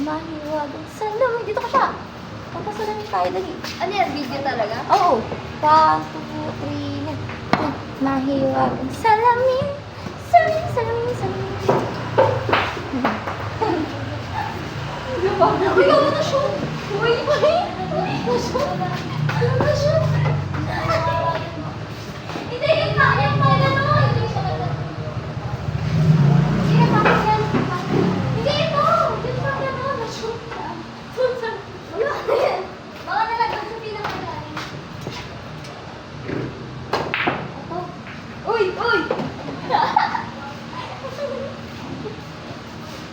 Mahiwagang salamin. Dito ka siya. Papasalamin tayo, dali. Ano yan? Video talaga? Oo. 1, 2, 3, mahiwagang salamin. Salamin, salamin, salamin. Uy, ako na siya! Uy, uy! Na siya! Hindi, yung pa gano'n! Sige, bakit yan? Hindi, ito! Yung pa gano'n! Na-shoot ka! Wala na yan! Baka nalagyan sa pinakalain. Ito. Uy! Uy!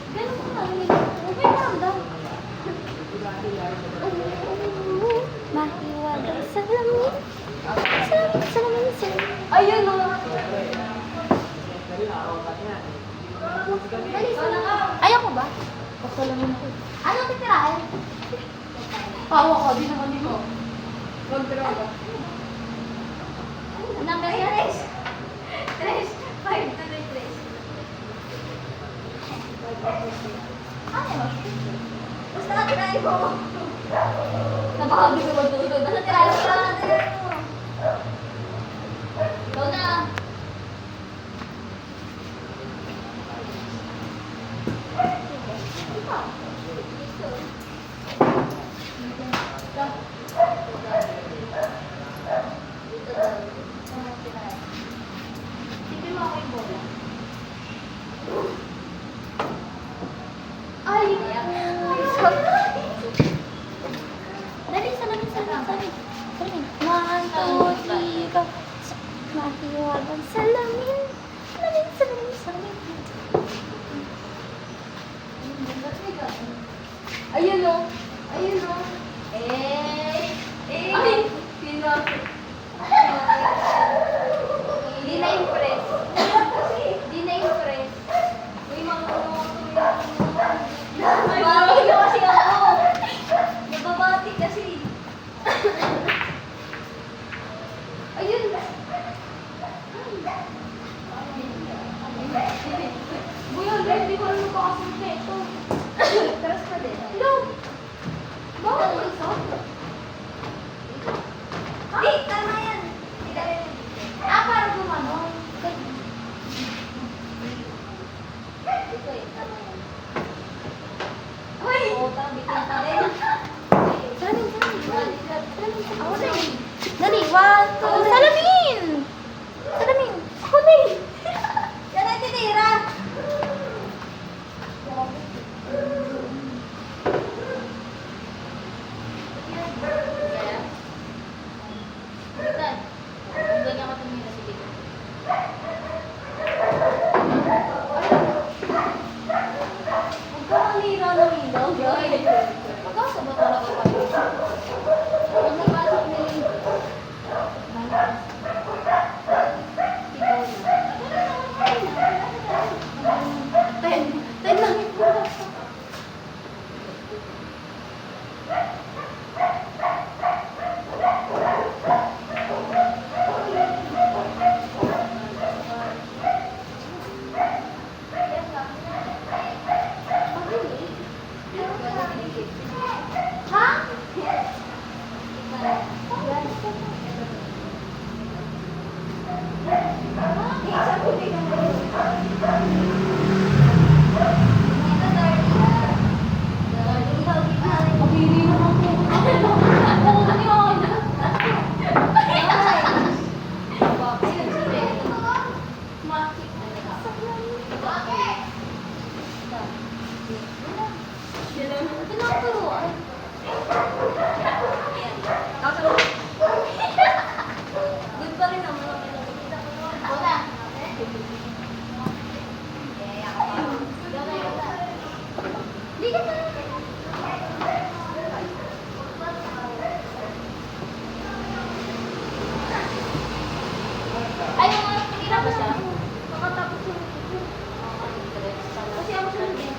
Ganun ko lang. Huwag may maramdam. Mahiwagang salamin. Salamin, salamin, salamin. Ayun o! Dali, sana ka! Ayaw ko ba? Pasalamin ko. Ano titirahin? Pawa ko, di naman di ko. Number yan? Tres. 5 to the tres. Ano yun? Basta natirahin mo. Napakabi ko magtutod. Basta tirahin mo lang natin. Ikaw na. Ikaw. Dito. Dito daw. Sipin mo ako yung bola. Ay! Ay, sorry. Dali, salamin, salamin, salamin. Salamin. 1, 2, 3, go. Mahiwagang salamin. Salamin, salamin, salamin. Ayun o. Ayun o. Eh. Ay! Sino? Di na-impress. Di na-impress. Uy, mga Nababati ka kasi ako. Nababati kasi. Ayun. Buya, hindi ko alam pa kasi ito. Teras pa din. Hello? Bakit mo isa? Di, tama yan. Para gumanon. Ito eh, tama yan. Hoy! Oo, bitin pa rin. Salamin, salamin. Salamin, Ako na salamin. eh. Dali, 1, 2, salamin. Salamin. Ako na eh. Yan ang tinira. Huwag ka manira ng ilaw. Magkasa ba talaga kayo? Huwag nabasok na yung Ten lang ito. Ha? Good pa rin naman. Wala. Hindi ka pa. Ay, mga pagkira ba siya? Makatapos yung kasi ako sunod eh.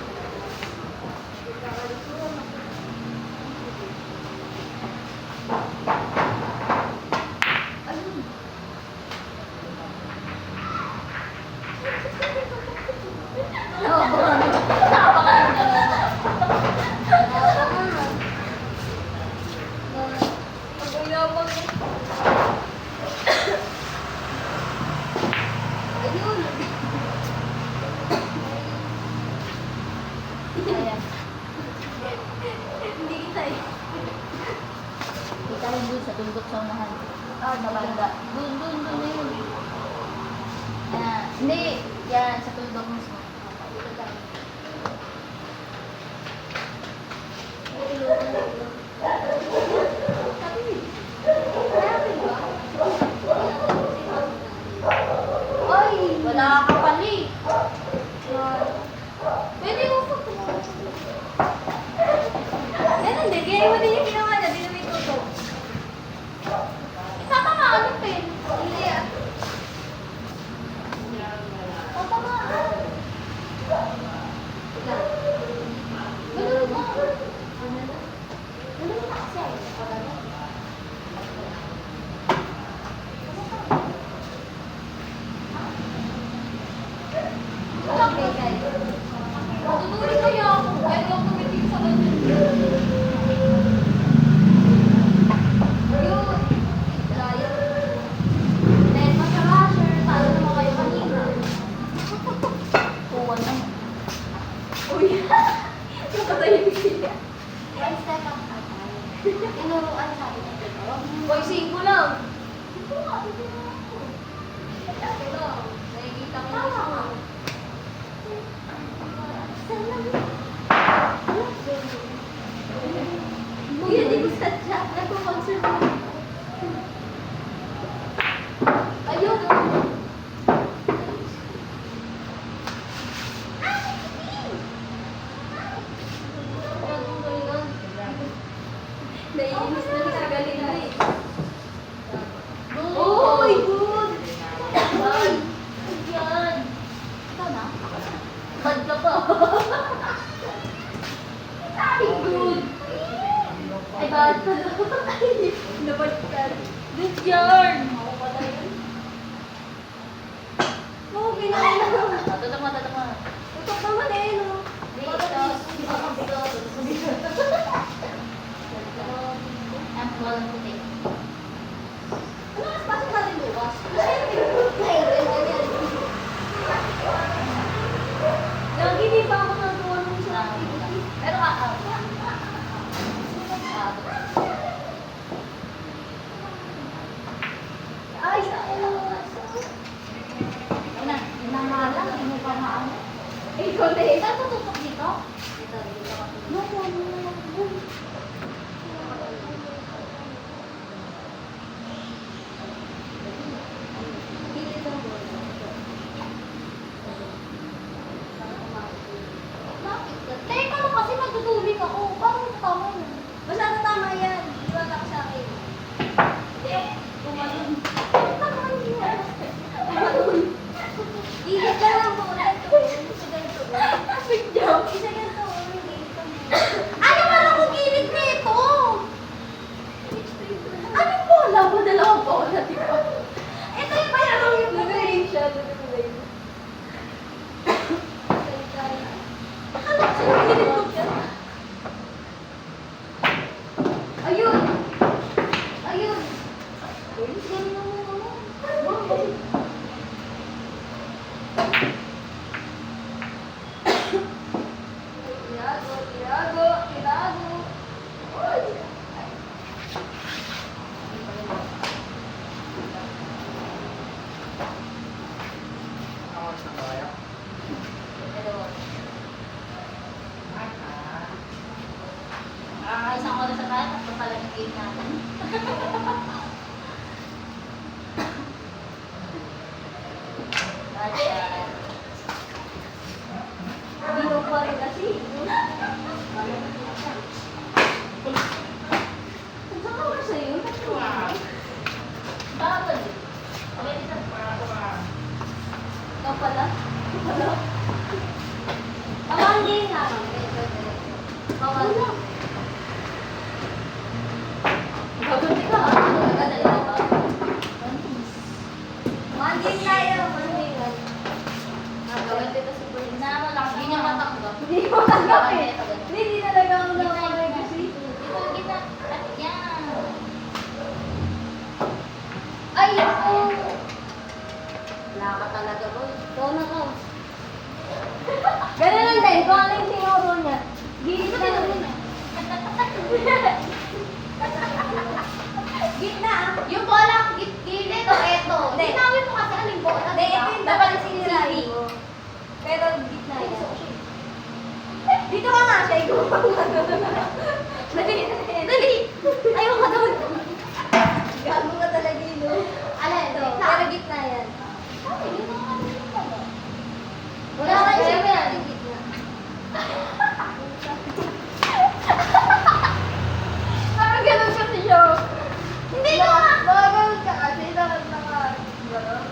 Ayan. Hindi kita eh. Kita rin dun sa tundok sa unahan. Ah, mabanda. Dun na yun. Hindi. Yan, sa tundok mismo. Ay! Wala ka pali. Pwede mo po ganun din. Kaya mo din yung ginawa na. Di na may tutok. Tatamaan yung pen. Hindi ah. Tatamaan. Ganun mo. Ganun mo kasi. Okay, guys. Tutuloy kayo ako. Kaya yung tumitig sa ganyan. Yun. Layo. Then, mag-rasher. Talo naman kayo kanina. Kuwan na. Uy. Nakatahimik siya. One step up. Tinuruan sabi ko. Boy, 5 lang. Ito nga, ito nga ako. Ito lang. Nakikita ko yung isa. Kuya, di ko sadya. Nagpo-concert ako. Ayun. Naiinis na sa galing na eh. Oh my God! Bad. Yan. Ikaw na? Bad ka pa. Ay, good. Ay, bad pa daw. Ay, nabad ka. Good yarn. Ako pala yun. Oo, ginagawa. Tatak mo. Tutok naman eh, no? Ang walang puti. Ano mas pasok natin bukas? Lagi di pa ako nagawa nung sa activity. Pero Ay, sa Ayun na. Namalang. Hindi mo pa maano. ikaw na eh. Saan tututok dito? Teka lang kasi magtutubig ako. Parang tama yun. Basta tama yan. Iwala ka sa akin. Hindi. Tumalun. Tama yan. Tumalun. Igit ka lang po. Isa ganito. Big jump. Isa ganito. Ano ba lang kung gilid nito? Anong bola mo? Dalawang bola, di ba? Ito yung parang yung nag-ring siya. Ayun! Ayun! Tirago! Isang oras na tayo. Tapos pala yung game natin. Ayan. Hindi pa rin kasi. Saan ka ba sa'yo? Bakit? Okay, dito. Ikaw pala? Pamangkin na. Pamangkin. Gaganti ka ha? Gaganti ka ba? Pamangkin tayo. Pamangkin. Gawin dito si Berlin. Na ano lang, hindi niya matanggap. Hindi ko tanggap eh. Hindi talaga ako nakamay kasi. Dito, gitna. At yan. Ay! Oh. Wala ka talaga, boy. Ikaw na ka. Ganun lang din. Kung ano yung tinuro niya. Gilid na yun. Gitna. Yung bola, gilid o eto. Linawin mo kasi aling bola. Hindi, ito yung dapat sinirahin mo. Pero gitna yan. Dito ka nga siya, ikaw. Dali! Ayaw ka doon. Gago ka talaga yun, no? Ito, pero gitna yan. Wala ka yung sabi natin gitna. Parang ganun siya siya. Hindi ka nga! Bagay ka kasi dapat naka...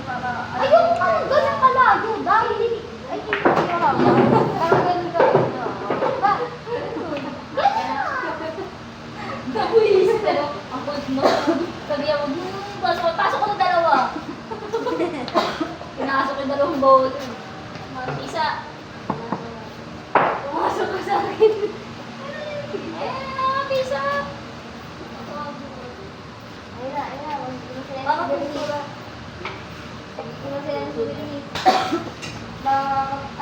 para... Ayaw ka! Ganun kalayo! Dahil... Ay, hindi ko alam. Parang ganun ka. Gabuis! Ako, no. Sabi niya, pasok ko ng dalawa. Pinasok yung dalawang bowl. Isa. Pumasok ka sa akin. Isa. Ayun na. Parang pintura. Hindi mo sila ng sulit. Bakit